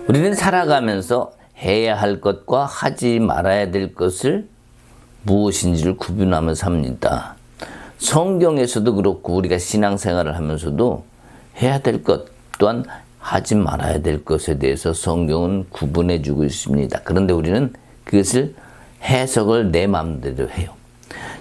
우리는 살아가면서 해야 할 것과 하지 말아야 될 것을 무엇인지를 구분하며 삽니다. 성경에서도 그렇고 우리가 신앙생활을 하면서도 해야 될 것 또한 하지 말아야 될 것에 대해서 성경은 구분해 주고 있습니다. 그런데 우리는 그것을 해석을 내 마음대로 해요.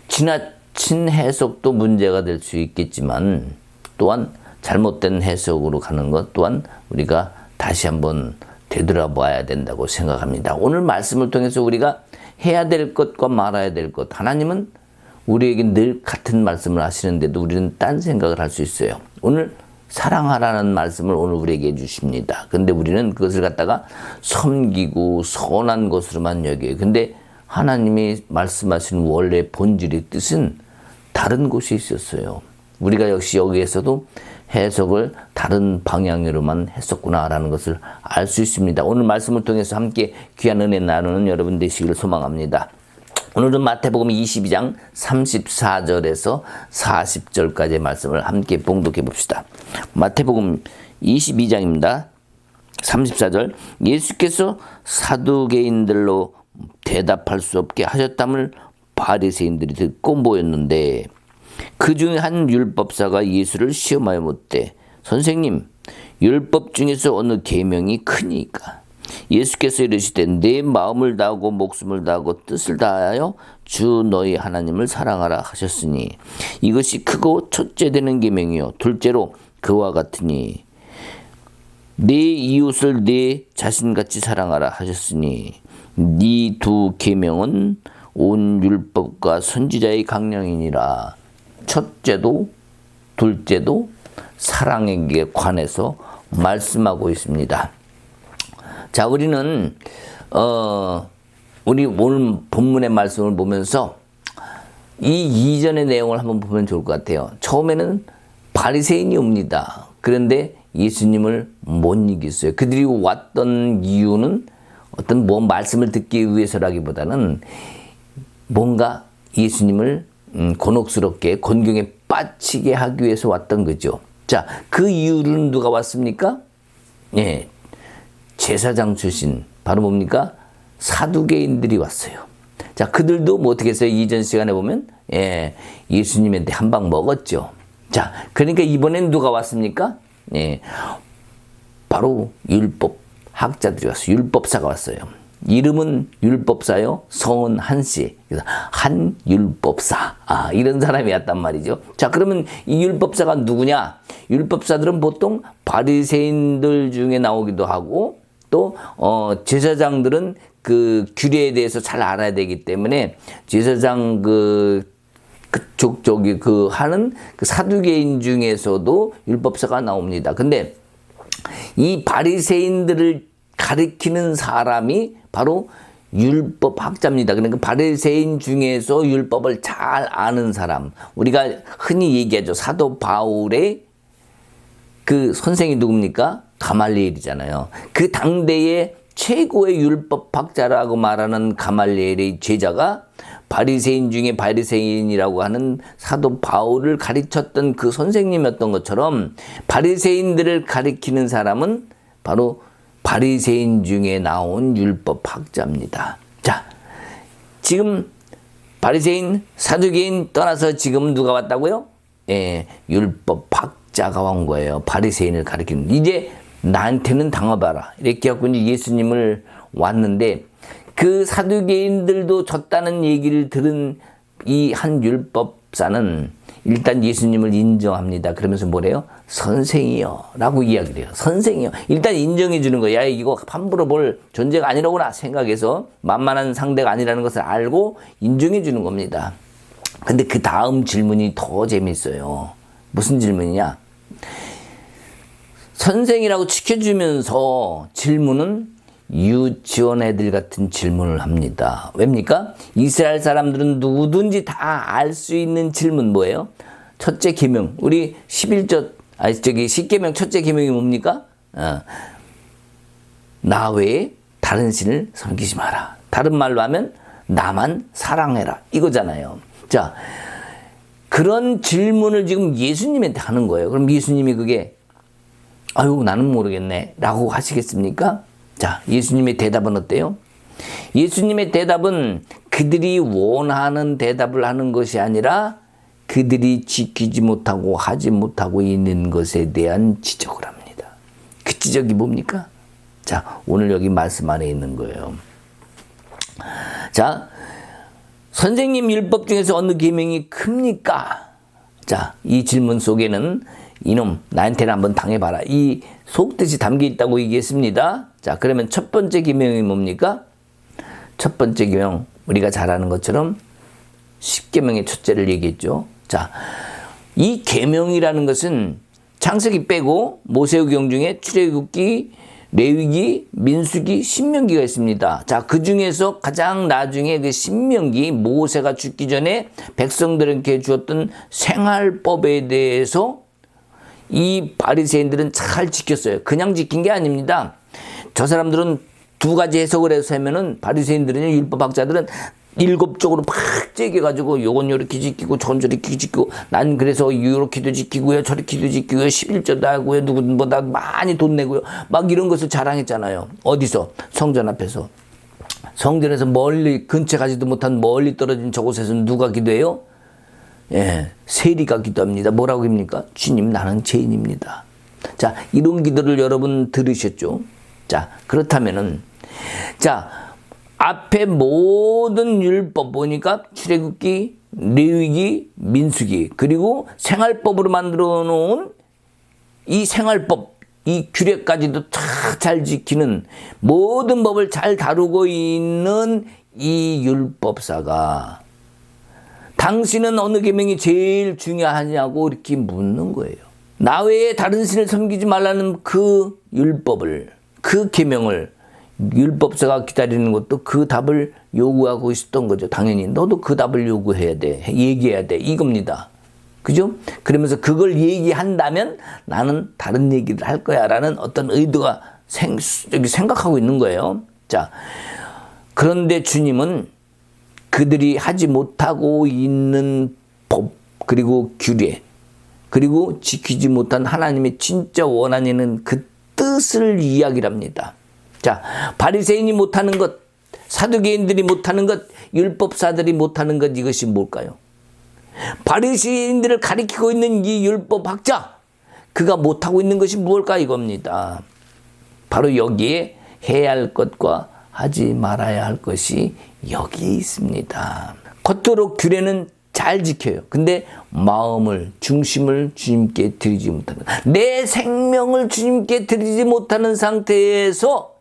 지나친 해석도 문제가 될 수 있겠지만 또한 잘못된 해석으로 가는 것 또한 우리가 다시 한번 되돌아봐야 된다고 생각합니다. 오늘 말씀을 통해서 우리가 해야 될 것과 말아야 될 것, 하나님은 우리에게 늘 같은 말씀을 하시는데도 우리는 딴 생각을 할 수 있어요. 오늘 사랑하라는 말씀을 오늘 우리에게 해주십니다. 근데 우리는 그것을 갖다가 섬기고 선한 것으로만 여겨요. 근데 하나님이 말씀하시는 원래 본질의 뜻은 다른 곳에 있었어요. 우리가 역시 여기에서도 해석을 다른 방향으로만 했었구나라는 것을 알 수 있습니다. 오늘 말씀을 통해서 함께 귀한 은혜 나누는 여러분 되시기를 소망합니다. 오늘은 마태복음 22장 34절에서 40절까지의 말씀을 함께 봉독해 봅시다. 마태복음 22장입니다. 34절. 예수께서 사두개인들로 대답할 수 없게 하셨담을 바리새인들이 듣고 모였는데 그 중에 한 율법사가 예수를 시험하여 묻되 선생님, 율법 중에서 어느 계명이 크니까? 예수께서 이르시되 내 마음을 다하고 목숨을 다하고 뜻을 다하여 주 너희 하나님을 사랑하라 하셨으니 이것이 크고 첫째 되는 계명이요 둘째로 그와 같으니 내 이웃을 내 자신같이 사랑하라 하셨으니 이 두 계명은 온 율법과 선지자의 강령이니라. 첫째도 둘째도 사랑에 관해서 말씀하고 있습니다. 자, 우리는 우리 오늘 본문의 말씀을 보면서 이 이전의 내용을 한번 보면 좋을 것 같아요. 처음에는 바리새인이 옵니다. 그런데 예수님을 못 이겼어요. 그들이 왔던 이유는 어떤 말씀을 듣기 위해서라기보다는 뭔가 예수님을 곤혹스럽게 곤경에 빠지게 하기 위해서 왔던 거죠. 자, 그 이유는 누가 왔습니까? 예, 제사장 출신, 바로 뭡니까? 사두개인들이 왔어요. 자, 그들도 뭐 어떻게 했어요? 이전 시간에 보면 예수님한테 한 방 먹었죠. 자, 그러니까 이번엔 누가 왔습니까? 바로 율법 학자들이 왔어요. 율법사가 왔어요. 이름은 율법사요. 성은 한씨. 그래서 한율법사. 이런 사람이 왔단 말이죠. 자, 그러면 이 율법사가 누구냐? 율법사들은 보통 바리새인들 중에 나오기도 하고 또 제사장들은 그 규례에 대해서 잘 알아야 되기 때문에 제사장 그쪽 하는 그 사두개인 중에서도 율법사가 나옵니다. 근데 이 바리새인들을 가리키는 사람이 바로 율법학자입니다. 그러니까 바리새인 중에서 율법을 잘 아는 사람. 우리가 흔히 얘기하죠. 사도 바울의 그 선생이 누굽니까? 가말리엘이잖아요. 그 당대의 최고의 율법학자라고 말하는 가말리엘의 제자가 바리새인 중에 바리새인이라고 하는 사도 바울을 가르쳤던 그 선생님이었던 것처럼 바리새인들을 가리키는 사람은 바로 바리새인 중에 나온 율법학자입니다. 자, 지금 바리새인, 사두개인 떠나서 지금 누가 왔다고요? 율법학자가 온 거예요. 바리새인을 가리키는. 이제 나한테는 당해봐라. 이렇게 하고 예수님을 왔는데 그 사두개인들도 졌다는 얘기를 들은 이 한 율법사는 일단 예수님을 인정합니다. 그러면서 뭐래요? 선생이요 라고 이야기를 해요. 선생이요. 일단 인정해 주는 거야. 이거 함부로 볼 존재가 아니라구나 생각해서 만만한 상대가 아니라는 것을 알고 인정해 주는 겁니다. 근데 그 다음 질문이 더 재밌어요. 무슨 질문이냐? 선생이라고 지켜주면서 질문은 유치원 애들 같은 질문을 합니다. 왜입니까? 이스라엘 사람들은 누구든지 다 알 수 있는 질문 뭐예요? 첫째 계명. 우리 10계명 첫째 계명이 뭡니까? 나 외에 다른 신을 섬기지 마라. 다른 말로 하면 나만 사랑해라. 이거잖아요. 자, 그런 질문을 지금 예수님한테 하는 거예요. 그럼 예수님이 그게 아유 나는 모르겠네 라고 하시겠습니까? 자, 예수님의 대답은 어때요? 예수님의 대답은 그들이 원하는 대답을 하는 것이 아니라 그들이 지키지 못하고 하지 못하고 있는 것에 대한 지적을 합니다. 그 지적이 뭡니까? 자, 오늘 여기 말씀 안에 있는 거예요. 자, 선생님 율법 중에서 어느 계명이 큽니까? 자, 이 질문 속에는 이놈 나한테는 한번 당해봐라, 이 속뜻이 담겨 있다고 얘기했습니다. 자, 그러면 첫 번째 계명이 뭡니까? 첫 번째 계명, 우리가 잘 아는 것처럼 10계명의 첫째를 얘기했죠. 자, 이 계명이라는 것은 창세기 빼고 모세오경 중에 출애굽기, 레위기, 민수기, 신명기가 있습니다. 자, 그 중에서 가장 나중에 그 신명기, 모세가 죽기 전에 백성들에게 주었던 생활법에 대해서 이 바리새인들은 잘 지켰어요. 그냥 지킨 게 아닙니다. 저 사람들은 두 가지 해석을 해서 하면은, 바리새인들은, 율법학자들은 7쪽으로 팍 째겨가지고 요건 요렇게 지키고 저건 저렇게 지키고, 난 그래서 요렇게도 지키고요, 저렇게도 지키고요, 11조도 하고요, 누구보다 많이 돈 내고요, 막 이런 것을 자랑했잖아요. 어디서? 성전 앞에서. 성전에서 멀리, 근처 가지도 못한 멀리 떨어진 저곳에서는 누가 기도해요? 예, 세리가 기도합니다. 뭐라고 합니까? 주님, 나는 죄인입니다. 자, 이런 기도를 여러분 들으셨죠? 자, 그렇다면은, 자, 앞에 모든 율법 보니까 출애굽기, 레위기, 민수기, 그리고 생활법으로 만들어 놓은 이 생활법, 이 규례까지도 다 잘 지키는, 모든 법을 잘 다루고 있는 이 율법사가 당신은 어느 계명이 제일 중요하냐고 이렇게 묻는 거예요. 나 외에 다른 신을 섬기지 말라는 그 율법을, 그 계명을 율법사가 기다리는 것도 그 답을 요구하고 있었던 거죠. 당연히 너도 그 답을 요구해야 돼, 얘기해야 돼, 이겁니다. 그죠? 그러면서 그걸 얘기한다면 나는 다른 얘기를 할 거야 라는 어떤 의도가 생각하고 있는 거예요. 자, 그런데 주님은 그들이 하지 못하고 있는 법, 그리고 규례, 그리고 지키지 못한 하나님의 진짜 원하는 그 뜻을 이야기를 합니다. 자, 바리새인이 못하는 것, 사두개인들이 못하는 것, 율법사들이 못하는 것, 이것이 뭘까요? 바리새인들을 가리키고 있는 이 율법학자, 그가 못하고 있는 것이 무엇일까, 이겁니다. 바로 여기에 해야 할 것과 하지 말아야 할 것이 여기에 있습니다. 겉으로 규례는 잘 지켜요. 근데 마음을, 중심을 주님께 드리지 못하는, 내 생명을 주님께 드리지 못하는 상태에서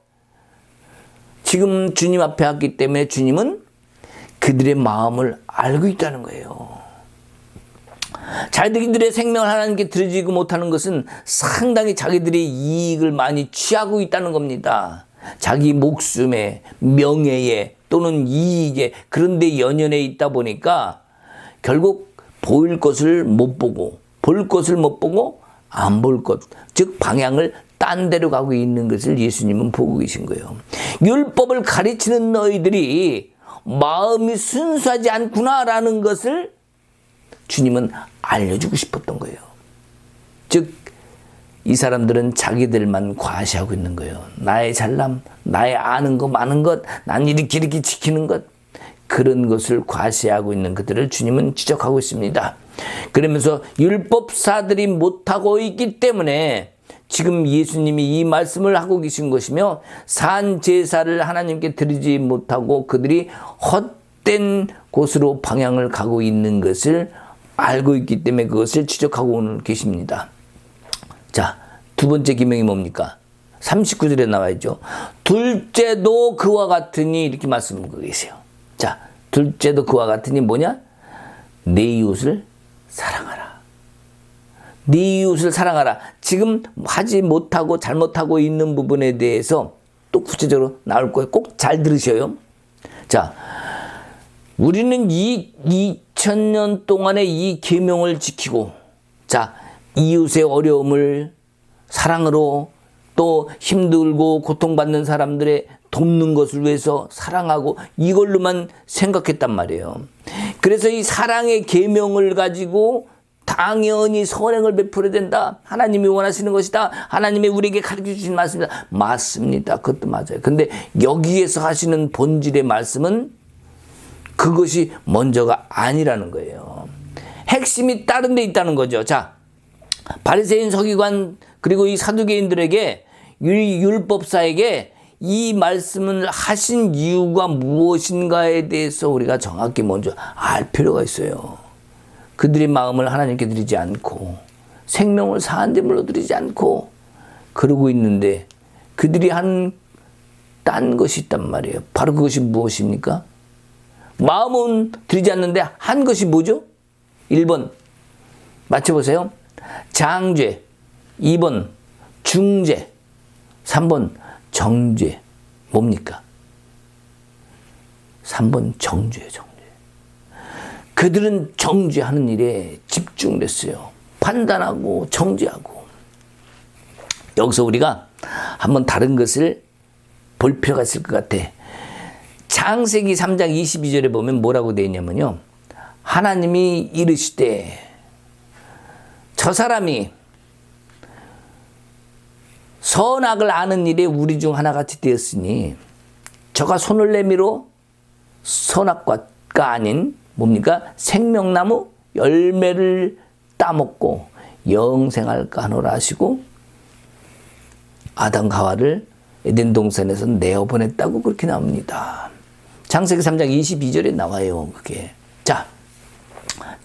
지금 주님 앞에 왔기 때문에 주님은 그들의 마음을 알고 있다는 거예요. 자기들의 생명을 하나님께 드리지 못하는 것은 상당히 자기들의 이익을 많이 취하고 있다는 겁니다. 자기 목숨에, 명예에, 또는 이익에, 그런 데 연연해 있다 보니까 결국 보일 것을 못 보고, 볼 것을 못 보고 안 볼 것, 즉 방향을 딴 데로 가고 있는 것을 예수님은 보고 계신 거예요. 율법을 가르치는 너희들이 마음이 순수하지 않구나라는 것을 주님은 알려주고 싶었던 거예요. 즉, 이 사람들은 자기들만 과시하고 있는 거예요. 나의 잘남, 나의 아는 거 많은 것, 난 이렇게 지키는 것, 그런 것을 과시하고 있는 그들을 주님은 지적하고 있습니다. 그러면서 율법사들이 못하고 있기 때문에 지금 예수님이 이 말씀을 하고 계신 것이며, 산 제사를 하나님께 드리지 못하고 그들이 헛된 곳으로 방향을 가고 있는 것을 알고 있기 때문에 그것을 지적하고 계십니다. 자, 두 번째 계명이 뭡니까? 39절에 나와 있죠. 둘째도 그와 같으니, 이렇게 말씀하고 계세요. 자, 둘째도 그와 같으니 뭐냐? 내 이웃을 사랑하라. 네 이웃을 사랑하라. 지금 하지 못하고 잘못하고 있는 부분에 대해서 또 구체적으로 나올 거예요. 꼭 잘 들으셔요. 자, 우리는 이 2000년 동안의 이 계명을 지키고, 자, 이웃의 어려움을 사랑으로, 또 힘들고 고통받는 사람들의 돕는 것을 위해서 사랑하고, 이걸로만 생각했단 말이에요. 그래서 이 사랑의 계명을 가지고 다 당연히 선행을 베풀어야 된다. 하나님이 원하시는 것이다. 하나님이 우리에게 가르쳐 주신 말씀이다. 맞습니다. 그것도 맞아요. 근데 여기에서 하시는 본질의 말씀은 그것이 먼저가 아니라는 거예요. 핵심이 다른 데 있다는 거죠. 자, 바리새인 서기관 그리고 이 사두개인들에게 율법사에게 이 말씀을 하신 이유가 무엇인가에 대해서 우리가 정확히 먼저 알 필요가 있어요. 그들의 마음을 하나님께 드리지 않고 생명을 사한 제물로 드리지 않고 그러고 있는데 그들이 한 딴 것이 있단 말이에요. 바로 그것이 무엇입니까? 마음은 드리지 않는데 한 것이 뭐죠? 1번 맞춰보세요. 장죄, 2번 중죄, 3번 정죄. 뭡니까? 3번 정죄예요. 정죄. 그들은 정죄하는 일에 집중됐어요. 판단하고 정죄하고. 여기서 우리가 한번 다른 것을 볼 필요가 있을 것 같아. 창세기 3장 22절에 보면 뭐라고 되어 있냐면요. 하나님이 이르시되 저 사람이 선악을 아는 일에 우리 중 하나같이 되었으니 저가 손을 내밀어 선악과가 아닌 뭡니까? 생명나무 열매를 따먹고 영생할까 하노라 하시고 아담과 하와를 에덴 동산에서 내어보냈다고 그렇게 나옵니다. 창세기 3장 22절에 나와요. 그게. 자,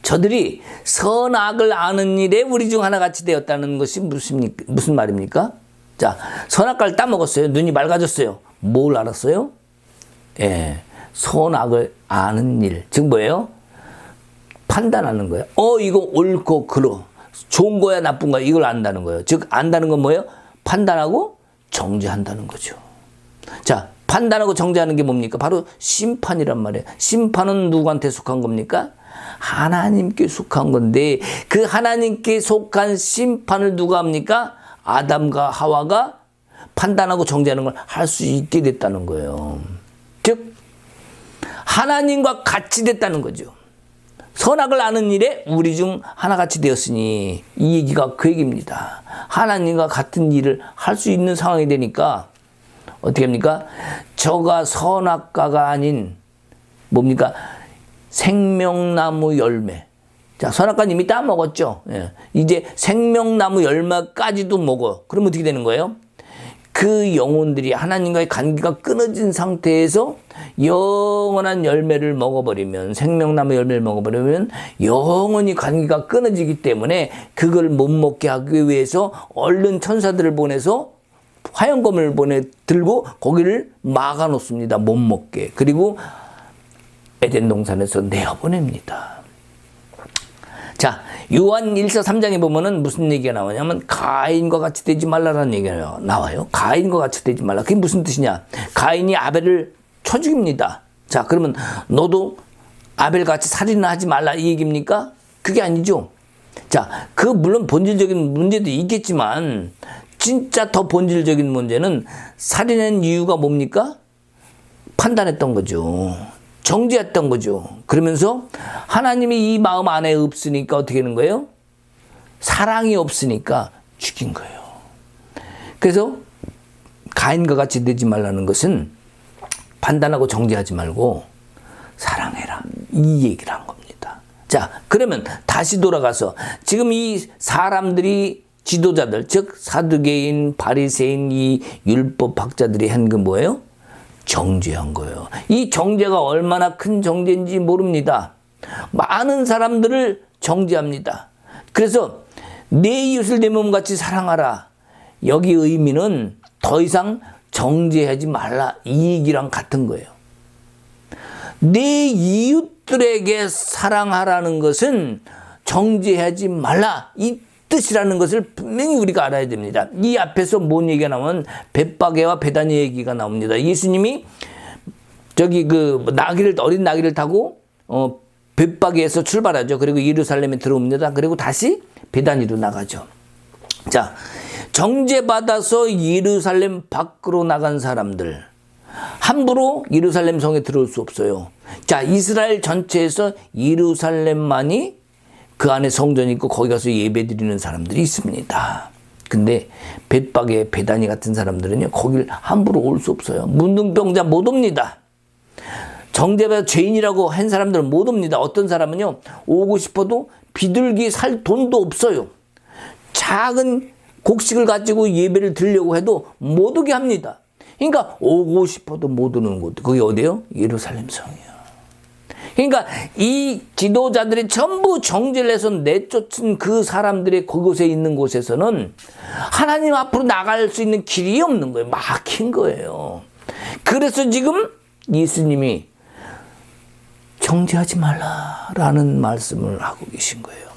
저들이 선악을 아는 일에 우리 중 하나같이 되었다는 것이 무슨 말입니까? 자, 선악과를 따먹었어요. 눈이 맑아졌어요. 뭘 알았어요? 예, 선악을 아는 일. 즉 뭐예요? 판단하는 거예요. 이거 옳고 그러. 좋은 거야 나쁜 거야 이걸 안다는 거예요. 즉 안다는 건 뭐예요? 판단하고 정죄한다는 거죠. 자, 판단하고 정죄하는 게 뭡니까? 바로 심판이란 말이에요. 심판은 누구한테 속한 겁니까? 하나님께 속한 건데 그 하나님께 속한 심판을 누가 합니까? 아담과 하와가 판단하고 정죄하는 걸 할 수 있게 됐다는 거예요. 즉 하나님과 같이 됐다는 거죠. 선악을 아는 일에 우리 중 하나같이 되었으니 이 얘기가 그 얘기입니다. 하나님과 같은 일을 할 수 있는 상황이 되니까 어떻게 합니까? 저가 선악과가 아닌 뭡니까? 생명나무 열매. 자, 선악과는 이미 따먹었죠. 예. 이제 생명나무 열매까지도 먹어. 그럼 어떻게 되는 거예요? 그 영혼들이 하나님과의 관계가 끊어진 상태에서 영원한 열매를 먹어버리면 생명나무 열매를 먹어버리면 영원히 관계가 끊어지기 때문에 그걸 못 먹게 하기 위해서 얼른 천사들을 보내서 화염검을 들고 거기를 막아 놓습니다. 못 먹게. 그리고 에덴 동산에서 내어보냅니다. 자, 요한 1서 3장에 보면은 무슨 얘기가 나오냐면 가인과 같이 되지 말라라는 얘기가 나와요. 가인과 같이 되지 말라. 그게 무슨 뜻이냐? 가인이 아벨을 쳐 죽입니다. 자, 그러면 너도 아벨같이 살인을 하지 말라 이 얘기입니까? 그게 아니죠. 자, 그 물론 본질적인 문제도 있겠지만 진짜 더 본질적인 문제는 살인한 이유가 뭡니까? 판단했던 거죠. 정죄했던 거죠. 그러면서 하나님이 이 마음 안에 없으니까 어떻게 하는 거예요? 사랑이 없으니까 죽인 거예요. 그래서 가인과 같이 되지 말라는 것은 판단하고 정죄하지 말고 사랑해라. 이 얘기를 한 겁니다. 자, 그러면 다시 돌아가서 지금 이 사람들이 지도자들, 즉 사두개인, 바리새인, 이 율법학자들이 한 게 뭐예요? 정죄한 거예요. 이 정죄가 얼마나 큰 정죄인지 모릅니다. 많은 사람들을 정죄합니다. 그래서 내 이웃을 내 몸같이 사랑하라. 여기 의미는 더 이상 정죄하지 말라 이 얘기랑 같은 거예요. 내 이웃들에게 사랑하라는 것은 정죄하지 말라 이 뜻이라는 것을 분명히 우리가 알아야 됩니다. 이 앞에서 뭔 얘기가 나오면 벳바게와 베다니 얘기가 나옵니다. 예수님이 저기 어린 나귀를 타고 벳바게에서 출발하죠. 그리고 예루살렘에 들어옵니다. 그리고 다시 베다니로 나가죠. 자, 정죄받아서 예루살렘 밖으로 나간 사람들 함부로 예루살렘 성에 들어올 수 없어요. 자, 이스라엘 전체에서 예루살렘만이 그 안에 성전이 있고 거기 가서 예배 드리는 사람들이 있습니다. 근데 벳박의 베다니 같은 사람들은요, 거길 함부로 올 수 없어요. 문둥병자 못 옵니다. 정죄받아 죄인이라고 한 사람들은 못 옵니다. 어떤 사람은요, 오고 싶어도 비둘기 살 돈도 없어요. 작은 곡식을 가지고 예배를 드리려고 해도 못 오게 합니다. 그러니까 오고 싶어도 못 오는 곳, 거기 어디예요? 예루살렘 성이에요. 그러니까 이 지도자들이 전부 정죄를 해서 내쫓은 그 사람들의 그곳에 있는 곳에서는 하나님 앞으로 나갈 수 있는 길이 없는 거예요. 막힌 거예요. 그래서 지금 예수님이 정죄하지 말라라는 말씀을 하고 계신 거예요.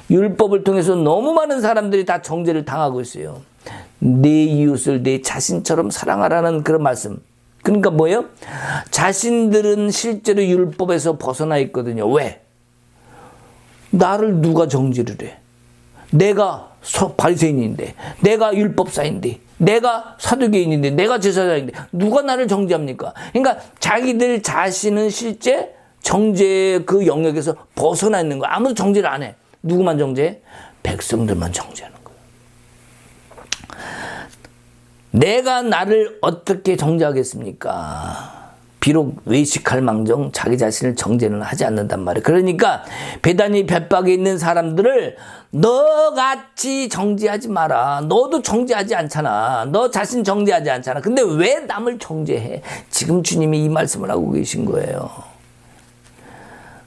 율법을 통해서 너무 많은 사람들이 다 정죄를 당하고 있어요. 내 이웃을 내 자신처럼 사랑하라는 그런 말씀. 그러니까 뭐예요? 자신들은 실제로 율법에서 벗어나 있거든요. 왜? 나를 누가 정죄를 해? 내가 바리새인인데, 내가 율법사인데, 내가 사두개인인데, 내가 제사장인데 누가 나를 정죄합니까? 그러니까 자기들 자신은 실제 정죄의 그 영역에서 벗어나 있는 거야. 아무도 정죄를 안 해. 누구만 정죄해? 백성들만 정죄하는 거예요. 내가 나를 어떻게 정죄하겠습니까? 비록 외식할 망정 자기 자신을 정죄는 하지 않는단 말이에요. 그러니까 베다니 벳박에 있는 사람들을 너같이 정죄하지 마라. 너도 정죄하지 않잖아. 너 자신 정죄하지 않잖아. 근데 왜 남을 정죄해? 지금 주님이 이 말씀을 하고 계신 거예요.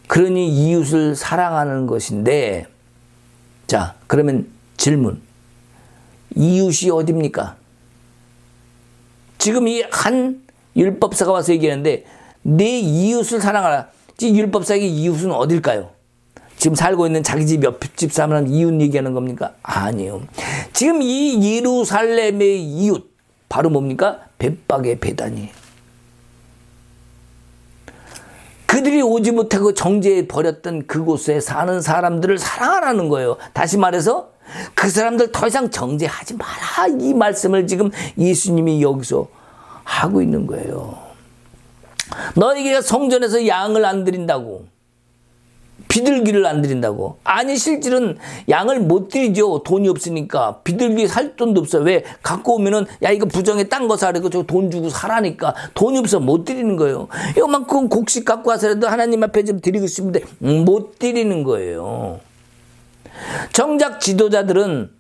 그러니 이웃을 사랑하는 것인데, 자, 그러면 질문. 이웃이 어딥니까? 지금 이 한 율법사가 와서 얘기하는데, 내 이웃을 사랑하라. 지금 율법사에게 이웃은 어딜까요? 지금 살고 있는 자기 집 옆집 사람은 이웃 얘기하는 겁니까? 아니요. 지금 이 예루살렘의 이웃, 바로 뭡니까? 벳박의 베다니. 그들이 오지 못하고 정죄해 버렸던 그곳에 사는 사람들을 사랑하라는 거예요. 다시 말해서 그 사람들 더 이상 정죄하지 마라. 이 말씀을 지금 예수님이 여기서 하고 있는 거예요. 너에게 성전에서 양을 안 드린다고, 비둘기를 안 드린다고. 아니 실질은 양을 못 드리죠. 돈이 없으니까. 비둘기 살 돈도 없어. 왜? 갖고 오면은 야 이거 부정에 딴 거 사라고 저 돈 주고 사라니까. 돈이 없어 못 드리는 거예요. 이만큼 곡식 갖고 와서라도 하나님 앞에 좀 드리고 싶은데 못 드리는 거예요. 정작 지도자들은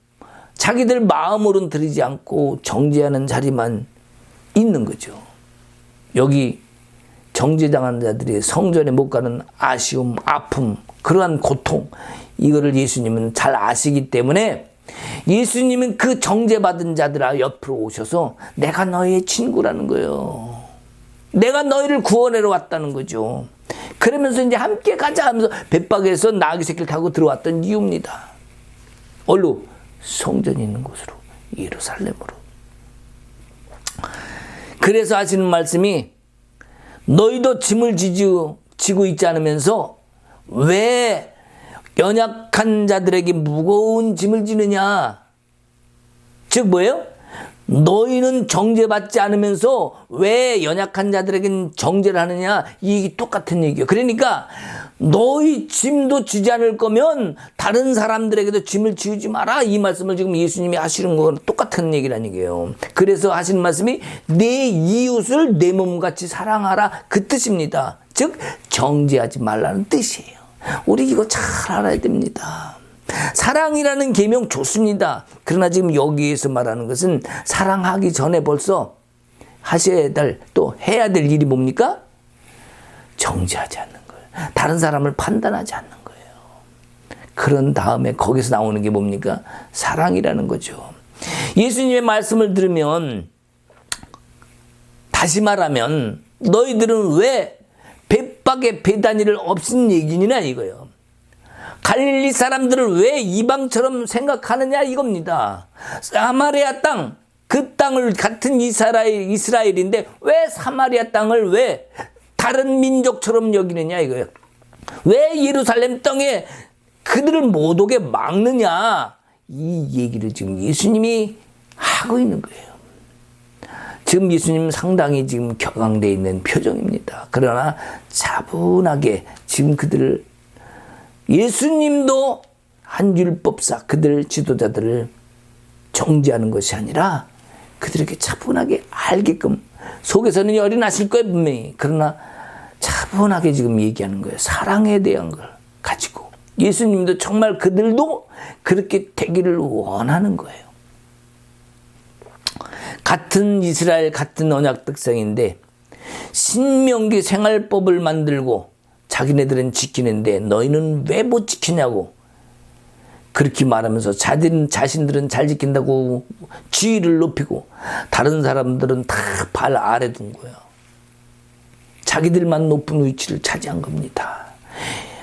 자기들 마음으로는 드리지 않고 정죄하는 자리만 있는 거죠. 여기 정죄당한 자들이 성전에 못 가는 아쉬움, 아픔, 그러한 고통, 이거를 예수님은 잘 아시기 때문에 예수님은 그 정죄받은 자들 옆으로 오셔서 내가 너희의 친구라는 거예요. 내가 너희를 구원하러 왔다는 거죠. 그러면서 이제 함께 가자 하면서 벳박에서 나귀 새끼를 타고 들어왔던 이유입니다. 어디로? 성전이 있는 곳으로, 예루살렘으로. 그래서 하시는 말씀이 너희도 짐을 지고 있지 않으면서 왜 연약한 자들에게 무거운 짐을 지느냐? 즉 뭐예요? 너희는 정죄받지 않으면서 왜 연약한 자들에게는 정죄를 하느냐? 이게 똑같은 얘기예요. 그러니까 너희 짐도 지지 않을 거면 다른 사람들에게도 짐을 지우지 마라. 이 말씀을 지금 예수님이 하시는 건 똑같은 얘기라는 얘기예요. 그래서 하시는 말씀이 내 이웃을 내 몸같이 사랑하라. 그 뜻입니다. 즉 정죄하지 말라는 뜻이에요. 우리 이거 잘 알아야 됩니다. 사랑이라는 계명 좋습니다. 그러나 지금 여기에서 말하는 것은 사랑하기 전에 벌써 하셔야 될, 또 해야 될 일이 뭡니까? 정죄하지 않는 거예요. 다른 사람을 판단하지 않는 거예요. 그런 다음에 거기서 나오는 게 뭡니까? 사랑이라는 거죠. 예수님의 말씀을 들으면, 다시 말하면 너희들은 왜 벳박의 베다니를 없인 얘기냐 이거예요. 갈릴리 사람들을 왜 이방처럼 생각하느냐 이겁니다. 사마리아 땅, 그 땅을 같은 이스라엘인데 왜 사마리아 땅을 왜 다른 민족처럼 여기느냐 이거예요. 왜 예루살렘 땅에 그들을 못 오게 막느냐, 이 얘기를 지금 예수님이 하고 있는 거예요. 지금 예수님 상당히 지금 격앙되어 있는 표정입니다. 그러나 차분하게 지금 그들을, 예수님도 한 율법사 그들 지도자들을 정죄하는 것이 아니라 그들에게 차분하게 알게끔, 속에서는 열이 나실 거예요 분명히. 그러나 차분하게 지금 얘기하는 거예요. 사랑에 대한 걸 가지고. 예수님도 정말 그들도 그렇게 되기를 원하는 거예요. 같은 이스라엘, 같은 언약 백성인데 신명기 생활법을 만들고 자기네들은 지키는데 너희는 왜 못 지키냐고 그렇게 말하면서 자신들은 잘 지킨다고 지위를 높이고 다른 사람들은 다 발 아래 둔 거예요. 자기들만 높은 위치를 차지한 겁니다.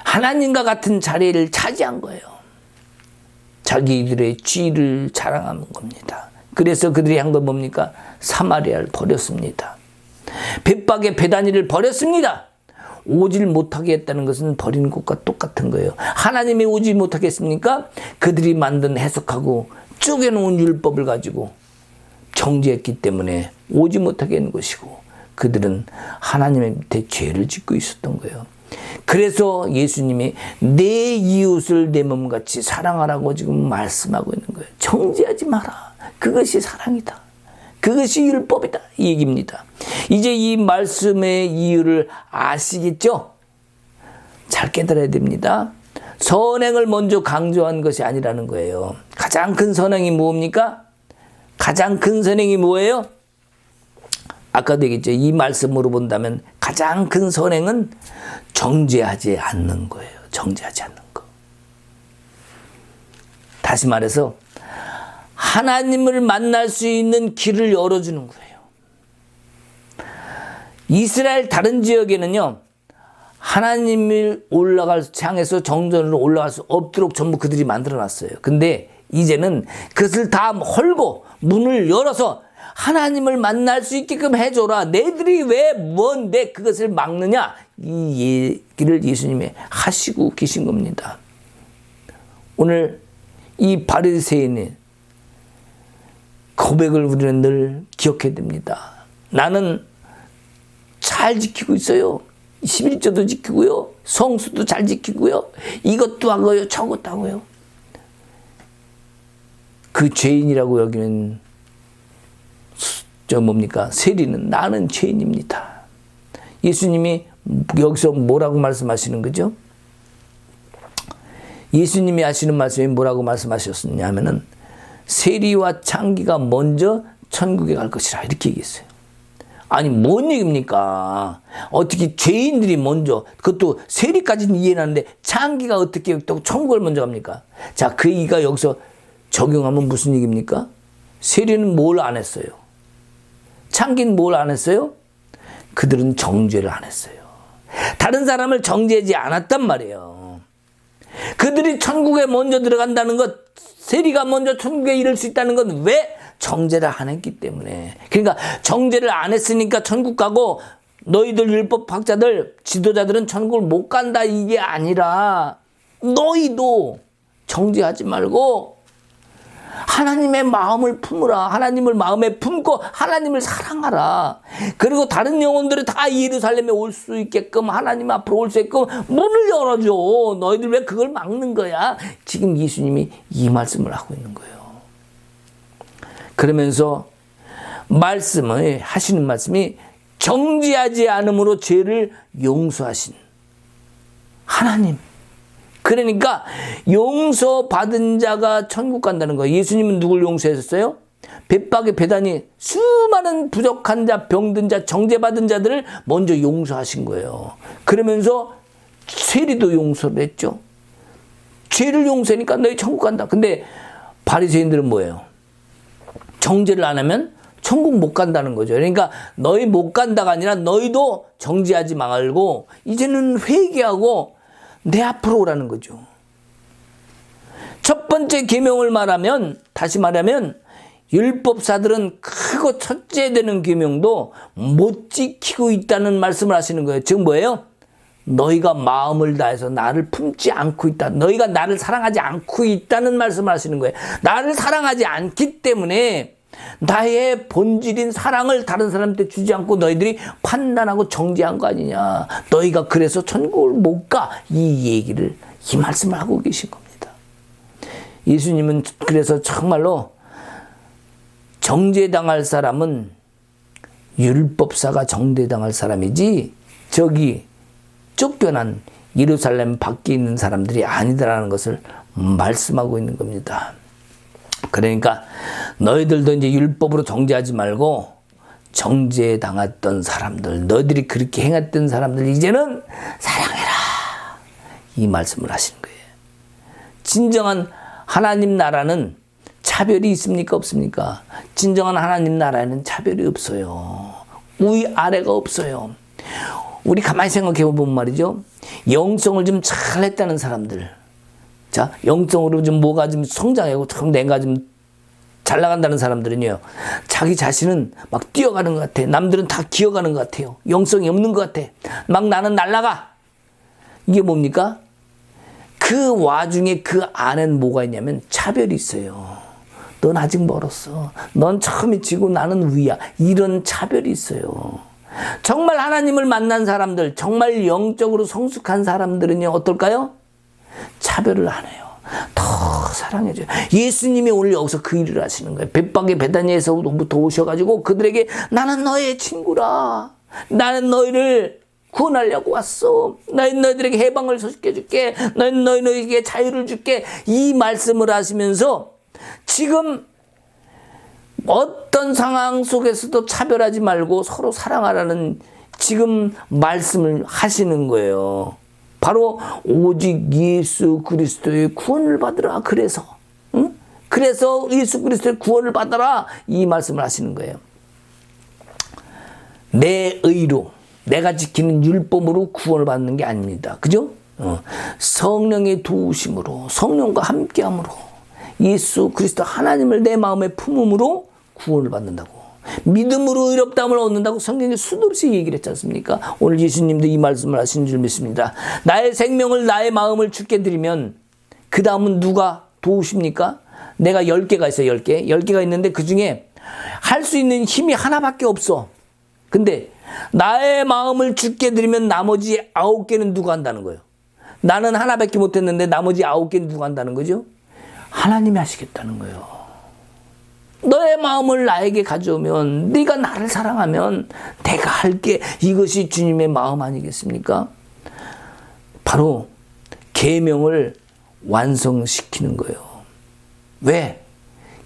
하나님과 같은 자리를 차지한 거예요. 자기들의 지위를 자랑하는 겁니다. 그래서 그들이 한 건 뭡니까? 사마리아를 버렸습니다. 벳박의 베다니를 버렸습니다. 오질 못하게 했다는 것은 버리는 것과 똑같은 거예요. 하나님이 오지 못하겠습니까? 그들이 만든 해석하고 쪼개놓은 율법을 가지고 정죄했기 때문에 오지 못하게 하는 것이고, 그들은 하나님의 밑에 죄를 짓고 있었던 거예요. 그래서 예수님이 내 이웃을 내 몸같이 사랑하라고 지금 말씀하고 있는 거예요. 정죄하지 마라. 그것이 사랑이다. 그것이 율법이다. 이 얘기입니다. 이제 이 말씀의 이유를 아시겠죠? 잘 깨달아야 됩니다. 선행을 먼저 강조한 것이 아니라는 거예요. 가장 큰 선행이 뭡니까? 가장 큰 선행이 뭐예요? 아까도 얘기했죠. 이 말씀으로 본다면 가장 큰 선행은 정죄하지 않는 거예요. 정죄하지 않는 거. 다시 말해서 하나님을 만날 수 있는 길을 열어주는 거예요. 이스라엘 다른 지역에는요, 하나님을 향해서 정전으로 올라갈 수 없도록 전부 그들이 만들어놨어요. 근데 이제는 그것을 다 헐고 문을 열어서 하나님을 만날 수 있게끔 해줘라. 너희들이 왜 뭔데 그것을 막느냐? 이 얘기를 예수님이 하시고 계신 겁니다. 오늘 이 바리새인의 고백을 우리는 늘 기억해야 됩니다. 나는 잘 지키고 있어요. 11조도 지키고요. 성수도 잘 지키고요. 이것도 하고요. 저것도 하고요. 그 죄인이라고 여기는 세리는 나는 죄인입니다. 예수님이 여기서 뭐라고 말씀하시는 거죠? 예수님이 하시는 말씀이 뭐라고 말씀하셨느냐면은 세리와 창기가 먼저 천국에 갈 것이라 이렇게 얘기했어요. 아니 뭔 얘기입니까? 어떻게 죄인들이 먼저, 그것도 세리까지는 이해하는데 창기가 어떻게 또 천국을 먼저 갑니까? 자, 그 얘기가 여기서 적용하면 무슨 얘기입니까? 세리는 뭘 안 했어요? 창기는 뭘 안 했어요? 그들은 정죄를 안 했어요. 다른 사람을 정죄하지 않았단 말이에요. 그들이 천국에 먼저 들어간다는 것, 세리가 먼저 천국에 이를 수 있다는 건 왜? 정죄를 안 했기 때문에. 그러니까 정죄를 안 했으니까 천국 가고 너희들 율법학자들, 지도자들은 천국을 못 간다 이게 아니라 너희도 정죄하지 말고 하나님의 마음을 품으라. 하나님을 마음에 품고 하나님을 사랑하라. 그리고 다른 영혼들이 다 예루살렘에 올 수 있게끔, 하나님 앞으로 올 수 있게끔 문을 열어줘. 너희들 왜 그걸 막는 거야? 지금 예수님이 이 말씀을 하고 있는 거예요. 그러면서 하시는 말씀이 정죄하지 않음으로 죄를 용서하신 하나님. 그러니까 용서받은 자가 천국 간다는 거예요. 예수님은 누굴 용서했었어요? 벳박의 베다니 수많은 부족한 자, 병든 자, 정죄받은 자들을 먼저 용서하신 거예요. 그러면서 세리도 용서를 했죠. 죄를 용서하니까 너희 천국 간다. 근데 바리새인들은 뭐예요? 정죄를 안 하면 천국 못 간다는 거죠. 그러니까 너희 못 간다가 아니라 너희도 정죄하지 말고 이제는 회개하고 내 앞으로 오라는 거죠. 첫 번째 계명을 다시 말하면 율법사들은 크고 첫째 되는 계명도 못 지키고 있다는 말씀을 하시는 거예요. 즉 뭐예요? 너희가 마음을 다해서 나를 품지 않고 있다. 너희가 나를 사랑하지 않고 있다는 말씀을 하시는 거예요. 나를 사랑하지 않기 때문에 나의 본질인 사랑을 다른 사람한테 주지 않고 너희들이 판단하고 정죄한 거 아니냐. 너희가 그래서 천국을 못 가. 이 말씀을 하고 계신 겁니다. 예수님은 그래서 정말로 정죄당할 사람은 율법사가 정죄당할 사람이지 저기 쫓겨난 예루살렘 밖에 있는 사람들이 아니다라는 것을 말씀하고 있는 겁니다. 그러니까 너희들도 이제 율법으로 정죄하지 말고 정죄당했던 사람들, 너희들이 그렇게 행했던 사람들 이제는 사랑해라. 이 말씀을 하시는 거예요. 진정한 하나님 나라는 차별이 있습니까? 없습니까? 진정한 하나님 나라에는 차별이 없어요. 위 아래가 없어요. 우리 가만히 생각해 보면 말이죠. 영성을 좀 잘했다는 사람들. 자, 영성으로 좀 뭐가 좀 성장하고 참 내가 좀 잘 나간다는 사람들은요. 자기 자신은 막 뛰어가는 것 같아. 남들은 다 기어가는 것 같아요. 영성이 없는 것 같아. 막 나는 날아가. 이게 뭡니까? 그 와중에 그 안엔 뭐가 있냐면 차별이 있어요. 넌 아직 멀었어. 넌 처음에 지고 나는 위야. 이런 차별이 있어요. 정말 하나님을 만난 사람들, 정말 영적으로 성숙한 사람들은요, 어떨까요? 차별을 안 해요. 더 사랑해줘요. 예수님이 오늘 여기서 그 일을 하시는 거예요. 벳박의 베다니에서부터 오셔가지고 그들에게 나는 너의 친구라. 나는 너희를 구원하려고 왔어. 나는 너희들에게 해방을 소식해줄게. 나는 너희에게 자유를 줄게. 이 말씀을 하시면서 지금 어떤 상황 속에서도 차별하지 말고 서로 사랑하라는 지금 말씀을 하시는 거예요. 바로 오직 예수 그리스도의 구원을 받으라. 그래서 응? 그래서 예수 그리스도의 구원을 받아라. 이 말씀을 하시는 거예요. 내 의로 내가 지키는 율법으로 구원을 받는 게 아닙니다. 그죠? 성령의 도우심으로 성령과 함께함으로 예수 그리스도 하나님을 내 마음에 품음으로 구원을 받는다고. 믿음으로 의롭다함을 얻는다고 성경에 수도 없이 얘기를 했지 않습니까? 오늘 예수님도 이 말씀을 하시는 줄 믿습니다. 나의 생명을 나의 마음을 주께 드리면 그 다음은 누가 도우십니까? 내가 10개가 있어요. 10개. 10개가 있는데 그 중에 할 수 있는 힘이 하나밖에 없어. 근데 나의 마음을 주께 드리면 나머지 9개는 누가 한다는 거예요? 나는 하나밖에 못했는데 나머지 9개는 누가 한다는 거죠? 하나님이 하시겠다는 거예요. 너의 마음을 나에게 가져오면 네가 나를 사랑하면 내가 할게. 이것이 주님의 마음 아니겠습니까? 바로 계명을 완성시키는 거예요. 왜?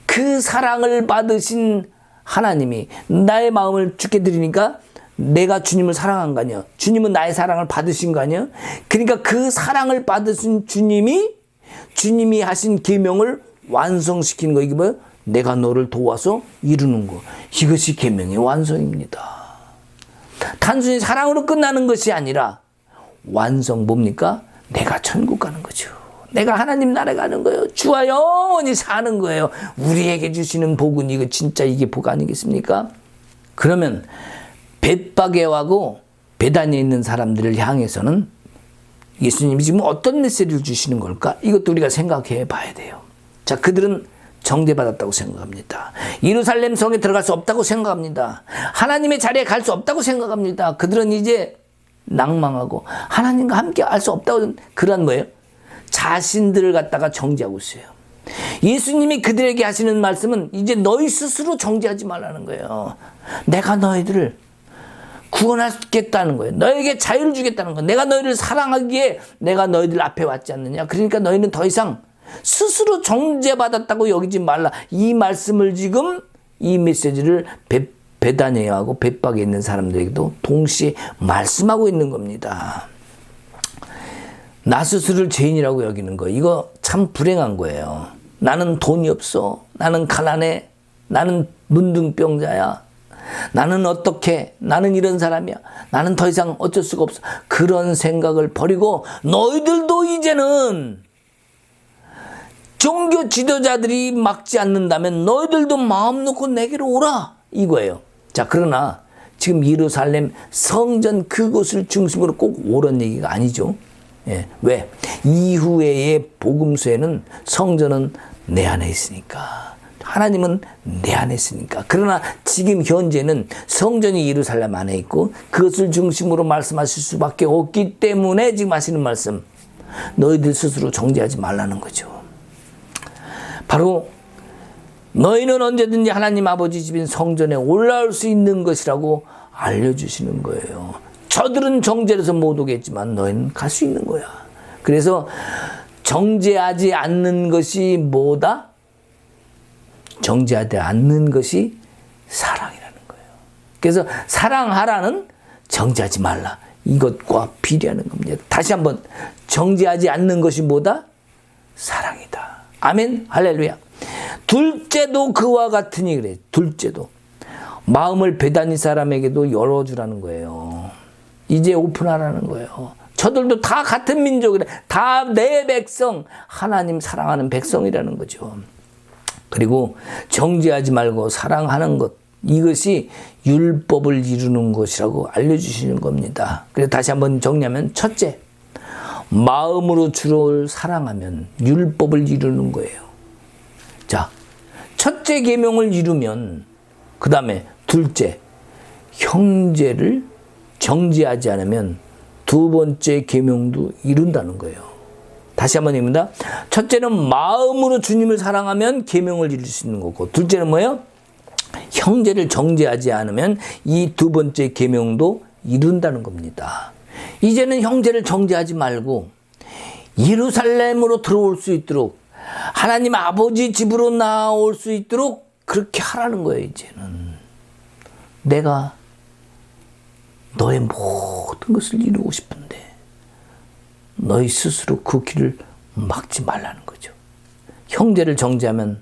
그 사랑을 받으신 하나님이 나의 마음을 주께 드리니까 내가 주님을 사랑한 거 아니야. 주님은 나의 사랑을 받으신 거 아니야. 그러니까 그 사랑을 받으신 주님이 하신 계명을 완성시키는 거. 이게 뭐예요? 내가 너를 도와서 이루는 거. 이것이 계명의 완성입니다. 단순히 사랑으로 끝나는 것이 아니라 완성 뭡니까? 내가 천국 가는 거죠. 내가 하나님 나라에 가는 거예요. 주와 영원히 사는 거예요. 우리에게 주시는 복은 이거 진짜 이게 복 아니겠습니까? 그러면 벳바게하고 베다니에 있는 사람들을 향해서는 예수님이 지금 어떤 메시지를 주시는 걸까? 이것도 우리가 생각해 봐야 돼요. 자, 그들은 정죄받았다고 생각합니다. 예루살렘 성에 들어갈 수 없다고 생각합니다. 하나님의 자리에 갈 수 없다고 생각합니다. 그들은 이제 낭망하고 하나님과 함께 할 수 없다고 그런 뭐예요? 자신들을 갖다가 정죄하고 있어요. 예수님이 그들에게 하시는 말씀은 이제 너희 스스로 정죄하지 말라는 거예요. 내가 너희들을 구원하겠다는 거예요. 너에게 자유를 주겠다는 거예요. 내가 너희를 사랑하기에 내가 너희들 앞에 왔지 않느냐. 그러니까 너희는 더 이상 스스로 정죄받았다고 여기지 말라. 이 말씀을 지금 이 메시지를 베다니아하고 벳박에 있는 사람들에게도 동시에 말씀하고 있는 겁니다. 나 스스로를 죄인이라고 여기는 거, 이거 참 불행한 거예요. 나는 돈이 없어. 나는 가난해. 나는 문둥병자야. 나는 어떻게, 나는 이런 사람이야. 나는 더 이상 어쩔 수가 없어. 그런 생각을 버리고 너희들도 이제는 종교 지도자들이 막지 않는다면 너희들도 마음 놓고 내게로 오라. 이거예요. 자, 그러나 지금 예루살렘 성전 그곳을 중심으로 꼭 오란 얘기가 아니죠. 예. 왜? 이후에의 복음서에는 성전은 내 안에 있으니까. 하나님은 내 안에 있으니까. 그러나 지금 현재는 성전이 예루살렘 안에 있고 그것을 중심으로 말씀하실 수밖에 없기 때문에 지금 하시는 말씀. 너희들 스스로 정죄하지 말라는 거죠. 바로 너희는 언제든지 하나님 아버지 집인 성전에 올라올 수 있는 것이라고 알려주시는 거예요. 저들은 정죄해서 못 오겠지만 너희는 갈 수 있는 거야. 그래서 정죄하지 않는 것이 뭐다? 정죄하지 않는 것이 사랑이라는 거예요. 그래서 사랑하라는 정죄하지 말라. 이것과 비례하는 겁니다. 다시 한번 정죄하지 않는 것이 뭐다? 사랑이다. 아멘. 할렐루야. 둘째도 그와 같으니 그래. 둘째도 마음을 베다니 사람에게도 열어주라는 거예요. 이제 오픈하라는 거예요. 저들도 다 같은 민족이래. 다 내 백성, 하나님 사랑하는 백성이라는 거죠. 그리고 정죄하지 말고 사랑하는 것, 이것이 율법을 이루는 것이라고 알려주시는 겁니다. 그래서 다시 한번 정리하면, 첫째, 마음으로 주를 사랑하면 율법을 이루는 거예요. 자, 첫째 계명을 이루면 그 다음에 둘째, 형제를 정죄하지 않으면 두 번째 계명도 이룬다는 거예요. 다시 한번 입니다. 첫째는 마음으로 주님을 사랑하면 계명을 이룰 수 있는 거고, 둘째는 뭐예요? 형제를 정죄하지 않으면 이 두 번째 계명도 이룬다는 겁니다. 이제는 형제를 정죄하지 말고 예루살렘으로 들어올 수 있도록, 하나님 아버지 집으로 나올 수 있도록 그렇게 하라는 거예요. 이제는 내가 너의 모든 것을 이루고 싶은데 너희 스스로 그 길을 막지 말라는 거죠. 형제를 정죄하면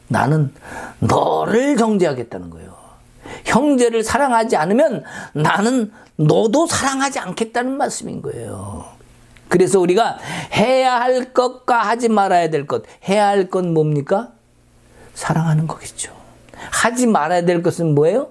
나는 너를 정죄하겠다는 거예요. 형제를 사랑하지 않으면 나는 너도 사랑하지 않겠다는 말씀인 거예요. 그래서 우리가 해야 할 것과 하지 말아야 될 것, 해야 할 건 뭡니까? 사랑하는 거겠죠. 하지 말아야 될 것은 뭐예요?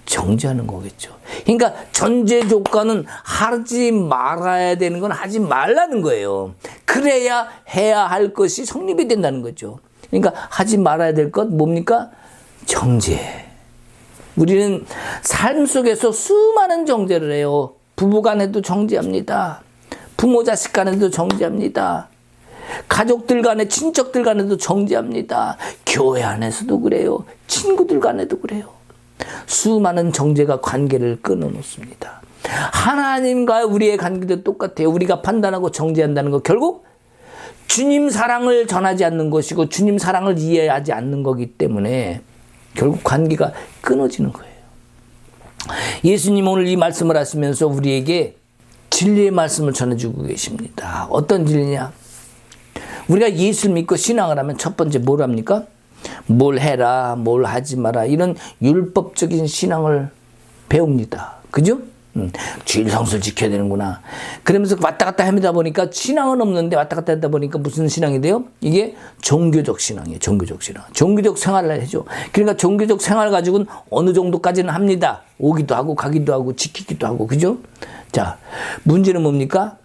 정죄하는 거겠죠. 그러니까 전제 조건은 하지 말아야 되는 건 하지 말라는 거예요. 그래야 해야 할 것이 성립이 된다는 거죠. 그러니까 하지 말아야 될 것 뭡니까? 정죄. 우리는 삶 속에서 수많은 정죄를 해요. 부부 간에도 정죄합니다. 부모 자식 간에도 정죄합니다. 가족들 간에, 친척들 간에도 정죄합니다. 교회 안에서도 그래요. 친구들 간에도 그래요. 수많은 정죄가 관계를 끊어놓습니다. 하나님과 우리의 관계도 똑같아요. 우리가 판단하고 정죄한다는 거 결국 주님 사랑을 전하지 않는 것이고 주님 사랑을 이해하지 않는 거기 때문에 결국 관계가 끊어지는 거예요. 예수님 오늘 이 말씀을 하시면서 우리에게 진리의 말씀을 전해주고 계십니다. 어떤 진리냐? 우리가 예수를 믿고 신앙을 하면 첫 번째 뭘 합니까? 뭘 해라, 뭘 하지 마라, 이런 율법적인 신앙을 배웁니다. 그죠? 주일 성수를 지켜야 되는구나. 그러면서 왔다 갔다 합니다 보니까 신앙은 없는데 왔다 갔다 하다 보니까 무슨 신앙이 돼요? 이게 종교적 신앙이에요. 종교적 신앙. 종교적 생활을 해줘. 그러니까 종교적 생활 가지고는 어느 정도까지는 합니다. 오기도 하고 가기도 하고 지키기도 하고. 그죠? 자, 문제는 뭡니까?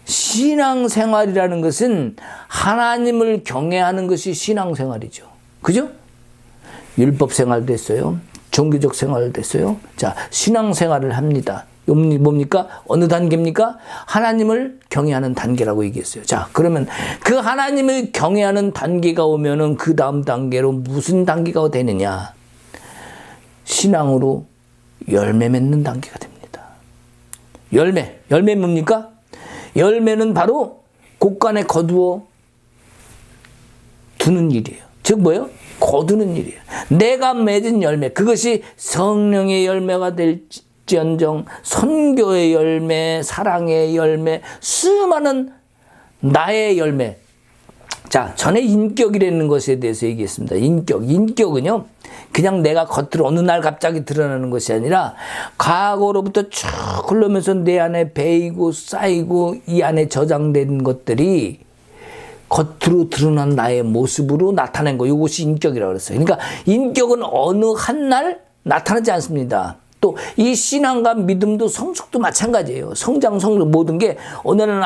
신앙생활이라는 것은 하나님을 경외하는 것이 신앙생활이죠. 그죠? 율법 생활도 했어요. 종교적 생활도 했어요. 자, 신앙생활을 합니다. 뭡니까? 어느 단계입니까? 하나님을 경외하는 단계라고 얘기했어요. 자, 그러면 그 하나님을 경외하는 단계가 오면은 그 다음 단계로 무슨 단계가 되느냐? 신앙으로 열매 맺는 단계가 됩니다. 열매 뭡니까? 열매는 바로 곳간에 거두어 두는 일이에요. 즉 뭐예요? 거두는 일이에요. 내가 맺은 열매, 그것이 성령의 열매가 될지언정, 선교의 열매, 사랑의 열매, 수많은 나의 열매. 자, 전에 인격이라는 것에 대해서 얘기했습니다. 인격은요, 그냥 내가 겉으로 어느 날 갑자기 드러나는 것이 아니라 과거로부터 쭉 흘러면서 내 안에 배이고 쌓이고 이 안에 저장된 것들이 겉으로 드러난 나의 모습으로 나타낸 거, 이것이 인격이라고 그랬어요. 그러니까 인격은 어느 한 날 나타나지 않습니다. 또 이 신앙과 믿음도 성숙도 마찬가지예요. 성장, 모든 게 어느 날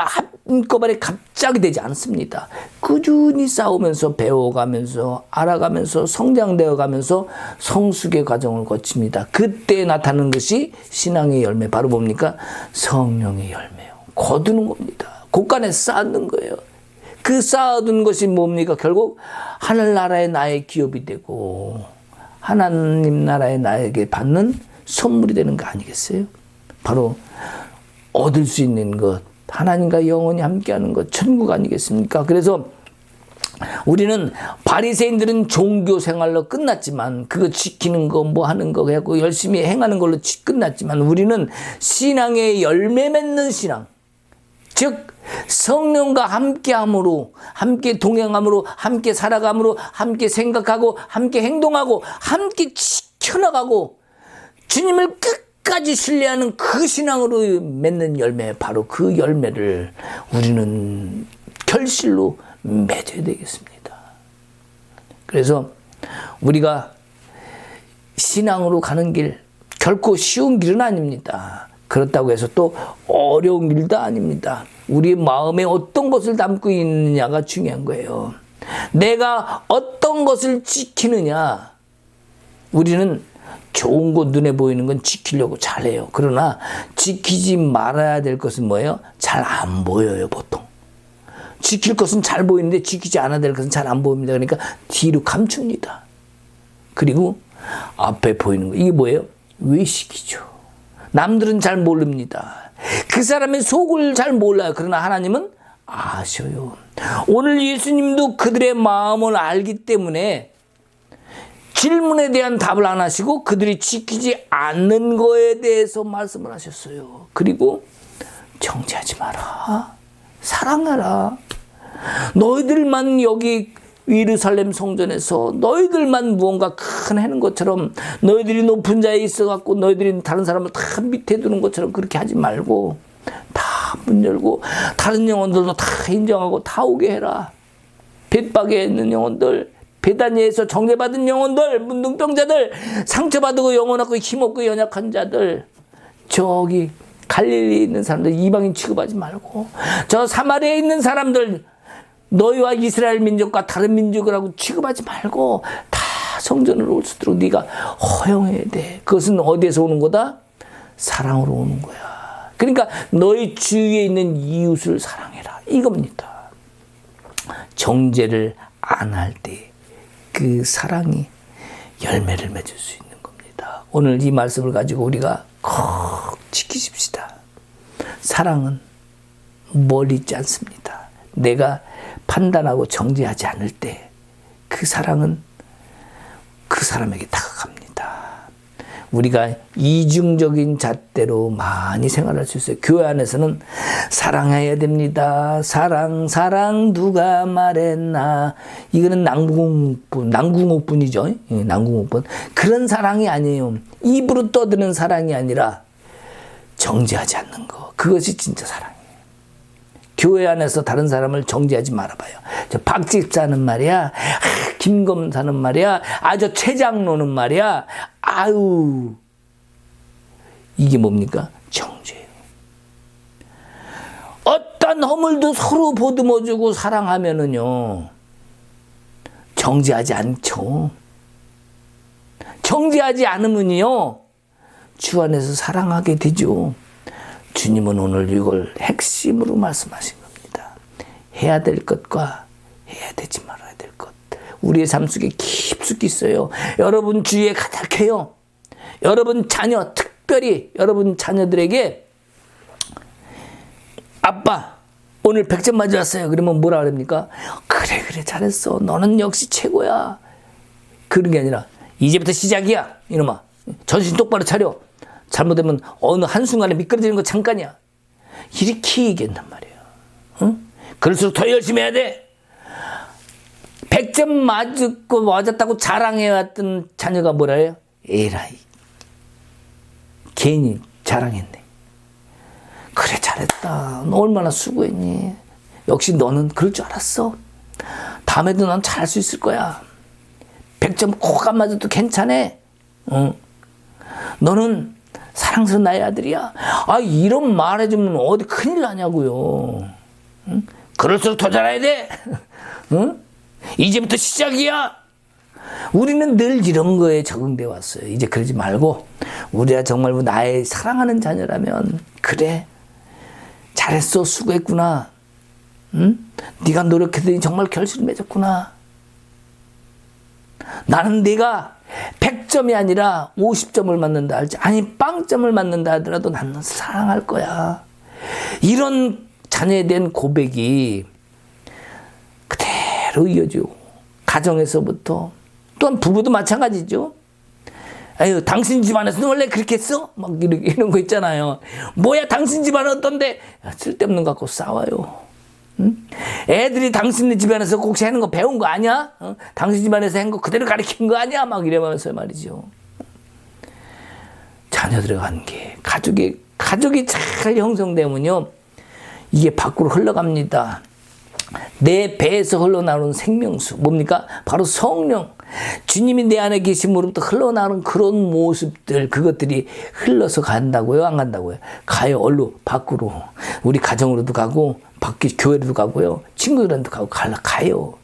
한꺼번에 갑자기 되지 않습니다. 꾸준히 싸우면서 배워가면서 알아가면서 성장되어 가면서 성숙의 과정을 거칩니다. 그때 나타나는 것이 신앙의 열매, 바로 뭡니까? 성령의 열매요. 거두는 겁니다. 곳간에 쌓는 거예요. 그 쌓아둔 것이 뭡니까? 결국 하늘나라의 나의 기업이 되고 하나님 나라의 나에게 받는 선물이 되는 거 아니겠어요? 바로 얻을 수 있는 것, 하나님과 영원히 함께하는 것, 천국 아니겠습니까? 그래서 우리는 바리새인들은 종교 생활로 끝났지만 그거 지키는 거 뭐 하는 거 해갖고 열심히 행하는 걸로 끝났지만 우리는 신앙의 열매 맺는 신앙, 즉 성령과 함께함으로, 함께 동행함으로, 함께 살아감으로, 함께 생각하고 함께 행동하고 함께 지켜나가고 주님을 끝까지 신뢰하는 그 신앙으로 맺는 열매, 바로 그 열매를 우리는 결실로 맺어야 되겠습니다. 그래서 우리가 신앙으로 가는 길, 결코 쉬운 길은 아닙니다. 그렇다고 해서 또 어려운 길도 아닙니다. 우리 마음에 어떤 것을 담고 있느냐가 중요한 거예요. 내가 어떤 것을 지키느냐. 우리는 좋은 거 눈에 보이는 건 지키려고 잘해요. 그러나 지키지 말아야 될 것은 뭐예요? 잘 안 보여요, 보통. 지킬 것은 잘 보이는데 지키지 않아야 될 것은 잘 안 보입니다. 그러니까 뒤로 감춥니다. 그리고 앞에 보이는 거, 이게 뭐예요? 외식이죠. 남들은 잘 모릅니다. 그 사람의 속을 잘 몰라요. 그러나 하나님은 아셔요. 오늘 예수님도 그들의 마음을 알기 때문에 질문에 대한 답을 안 하시고 그들이 지키지 않는 거에 대해서 말씀을 하셨어요. 그리고 정죄하지 마라. 사랑하라. 너희들만 여기 예루살렘 성전에서 너희들만 무언가 큰 해는 것처럼, 너희들이 높은 자에 있어갖고 너희들이 다른 사람을 다 밑에 두는 것처럼 그렇게 하지 말고 다 문 열고 다른 영혼들도 다 인정하고 다 오게 해라. 벳박에 있는 영혼들, 베다니에서 정죄받은 영혼들, 문둥병자들, 상처받고 영혼없고 힘없고 연약한 자들, 저기 갈릴리에 있는 사람들 이방인 취급하지 말고, 저 사마리아에 있는 사람들 너희와 이스라엘 민족과 다른 민족이라고 취급하지 말고 다 성전으로 올 수 있도록 네가 허용해야 돼. 그것은 어디에서 오는 거다? 사랑으로 오는 거야. 그러니까 너희 주위에 있는 이웃을 사랑해라, 이겁니다. 정죄를 안 할 때 그 사랑이 열매를 맺을 수 있는 겁니다. 오늘 이 말씀을 가지고 우리가 꼭 지키십시다. 사랑은 멀리 있지 않습니다. 내가 판단하고 정죄하지 않을 때 그 사랑은 그 사람에게 다가갑니다. 우리가 이중적인 잣대로 많이 생활할 수 있어요. 교회 안에서는 사랑해야 됩니다. 사랑 누가 말했나. 이거는 남궁옥분이죠. 남궁옥분. 그런 사랑이 아니에요. 입으로 떠드는 사랑이 아니라 정죄하지 않는 거. 그것이 진짜 사랑이에요. 교회 안에서 다른 사람을 정죄하지 말아봐요. 저 박 집사는 말이야, 김 검사는 말이야, 저 최 장로는 말이야, 아유, 이게 뭡니까? 정죄예요. 어떤 허물도 서로 보듬어주고 사랑하면은요, 정죄하지 않죠. 정죄하지 않으면요, 주 안에서 사랑하게 되죠. 주님은 오늘 이걸 핵심으로 말씀하신 겁니다. 해야 될 것과 해야 되지 말아야 될 것. 우리의 삶 속에 깊숙이 있어요. 여러분 주위에 가득해요. 여러분 자녀, 특별히 여러분 자녀들에게 아빠 오늘 100점 맞았어요. 그러면 뭐라 그럽니까? 그래 잘했어. 너는 역시 최고야. 그런 게 아니라 이제부터 시작이야. 이놈아. 정신 똑바로 차려. 잘못되면 어느 한순간에 미끄러지는 거 잠깐이야. 이렇게 얘기한단 말이에요. 응? 그럴수록 더 열심히 해야 돼. 100점 맞았다고 자랑해왔던 자녀가 뭐라 해요? 에라이. 괜히 자랑했네. 그래 잘했다. 너 얼마나 수고했니. 역시 너는 그럴 줄 알았어. 다음에도 넌 잘할 수 있을 거야. 100점 꼭 안 맞아도 괜찮아. 응. 너는 사랑스러운 나의 아들이야. 이런 말 해주면 어디 큰일 나냐고요. 응? 그럴수록 더 잘해야 돼. 응? 이제부터 시작이야. 우리는 늘 이런 거에 적응돼 왔어요. 이제 그러지 말고 우리가 정말 나의 사랑하는 자녀라면 그래 잘했어 수고했구나. 응? 네가 노력했더니 정말 결실을 맺었구나. 나는 네가 100점이 아니라 50점을 맞는다 할지, 아니 빵점을 맞는다 하더라도 나는 사랑할 거야. 이런 자녀에 대한 고백이 그대로 이어지고, 가정에서부터, 또한 부부도 마찬가지죠. 아유, 당신 집안에서는 원래 그렇게 했어? 막 이런 거 있잖아요. 뭐야, 당신 집안은 어떤데? 쓸데없는 거 갖고 싸워요. 응? 애들이 당신네 집안에서 혹시 하는 거 배운 거 아니야? 당신 집안에서 한 거 그대로 가르친 거 아니야? 막 이러면서 말이죠. 자녀들의 관계, 가족이 잘 형성되면요, 이게 밖으로 흘러갑니다. 내 배에서 흘러나오는 생명수, 뭡니까? 바로 성령. 주님이 내 안에 계심으로부터 흘러나오는 그런 모습들, 그것들이 흘러서 간다고요? 안 간다고요? 가요. 얼로 밖으로. 우리 가정으로도 가고, 밖에 교회로도 가고요. 친구들한테도 가고, 가요.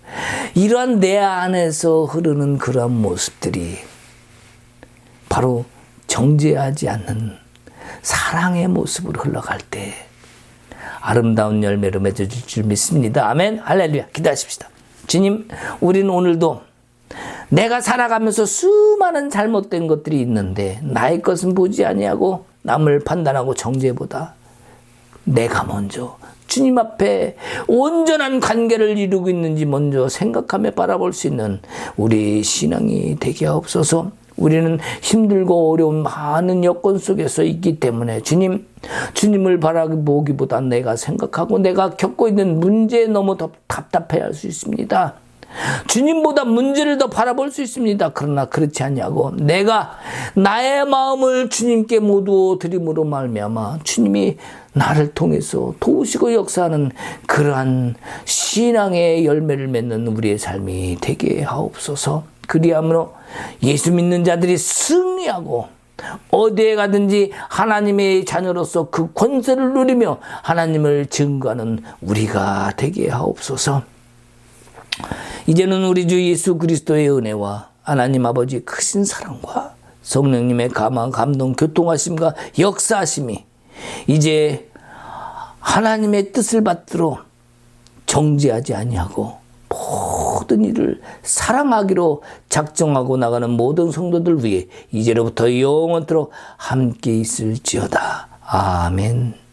이러한 내 안에서 흐르는 그러한 모습들이 바로 정죄하지 않는 사랑의 모습으로 흘러갈 때 아름다운 열매로 맺어질 줄 믿습니다. 아멘. 할렐루야. 기도하십시다. 주님, 우리는 오늘도 내가 살아가면서 수많은 잘못된 것들이 있는데 나의 것은 보지 아니하고 남을 판단하고 정죄보다 내가 먼저 주님 앞에 온전한 관계를 이루고 있는지 먼저 생각하며 바라볼 수 있는 우리 신앙이 되게 하옵소서. 우리는 힘들고 어려운 많은 여건 속에서 있기 때문에 주님을 바라보기보다 내가 생각하고 내가 겪고 있는 문제에 너무 더 답답해할 수 있습니다. 주님보다 문제를 더 바라볼 수 있습니다. 그러나 그렇지 않냐고, 내가 나의 마음을 주님께 모두 드림으로 말미암아 주님이 나를 통해서 도우시고 역사하는 그러한 신앙의 열매를 맺는 우리의 삶이 되게 하옵소서. 그리함으로 예수 믿는 자들이 승리하고 어디에 가든지 하나님의 자녀로서 그 권세를 누리며 하나님을 증거하는 우리가 되게 하옵소서. 이제는 우리 주 예수 그리스도의 은혜와 하나님 아버지 크신 사랑과 성령님의 감동, 교통하심과 역사하심이 이제 하나님의 뜻을 받들어 정죄하지 아니하고 모든 일을 사랑하기로 작정하고 나가는 모든 성도들 위해 이제로부터 영원토록 함께 있을지어다. 아멘.